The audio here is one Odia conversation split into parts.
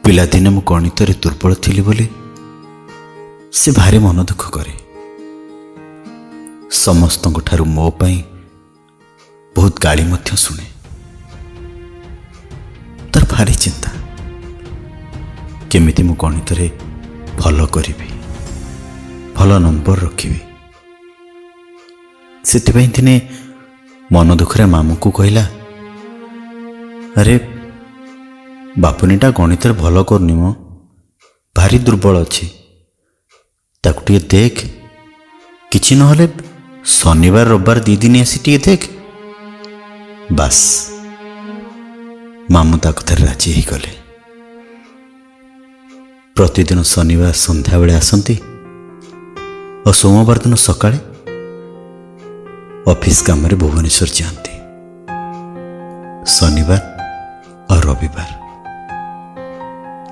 ପିଲାଦିନେ ମୁଁ ଗଣିତରେ ଦୁର୍ବଳ ଥିଲି ବୋଲି ସେ ଭାରି ମନ ଦୁଃଖ କରେ। ସମସ୍ତଙ୍କଠାରୁ ମୋ ପାଇଁ ବହୁତ ଗାଳି ମଧ୍ୟ ଶୁଣେ। ତାର ଭାରି ଚିନ୍ତା କେମିତି ମୁଁ ଗଣିତରେ ଭଲ କରିବି, ଭଲ ନମ୍ବର ରଖିବି। ସେଥିପାଇଁ ଦିନେ ମନ ଦୁଃଖରେ ମାମୁଁକୁ କହିଲା, ଆରେ ବାପୁନିଟା ଗଣିତରେ ଭଲ କରୁନି ମ, ଭାରି ଦୁର୍ବଳ ଅଛି, ତାକୁ ଟିକେ ଦେଖ, କିଛି ନହେଲେ ଶନିବାର ରବିବାର 2 ଦିନ ଆସି ଟିକେ ଦେଖ। ବାସ୍, ମାମୁଁ ତା କଥାରେ ରାଜି ହେଇଗଲେ। ପ୍ରତିଦିନ ଶନିବାର ସନ୍ଧ୍ୟାବେଳେ ଆସନ୍ତି ଓ ସୋମବାର ଦିନ ସକାଳେ ଅଫିସ କାମରେ ଭୁବନେଶ୍ୱର ଯାଆନ୍ତି। ଶନିବାର ଆଉ ରବିବାର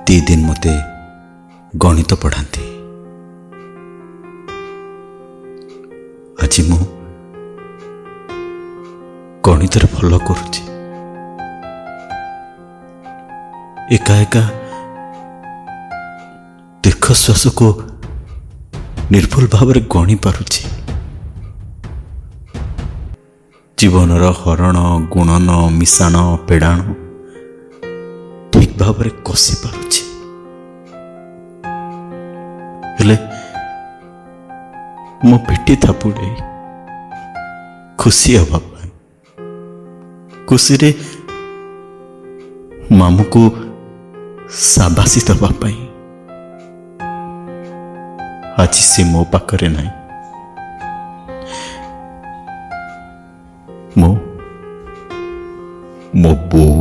2 ଦିନ ମୋତେ ଗଣିତ ପଢ଼ାନ୍ତି। ଆଜି ମୁଁ ଗଣିତରେ ଭଲ କରୁଛି। ଏକା ଏକା ଦୀର୍ଘଶ୍ୱାସକୁ ନିର୍ଭୁଲ ଭାବରେ ଗଣି ପାରୁଛି। ଜୀବନର ହରଣ ଗୁଣନ ମିଶାଣ ପେଡ଼ାଣ ଠିକ ଭାବରେ କଷି ପାରୁଛି। ହେଲେ ମୋ ପିଠି ଥାପୁଡ଼େଇ ଖୁସି ହେବା ପାଇଁ, ଖୁସିରେ ମାମୁଁକୁ ସାବାସି ଦେବା ପାଇଁ ଆଜି ସେ ମୋ ପାଖରେ ନାହିଁ। ମୋ ବୋଉ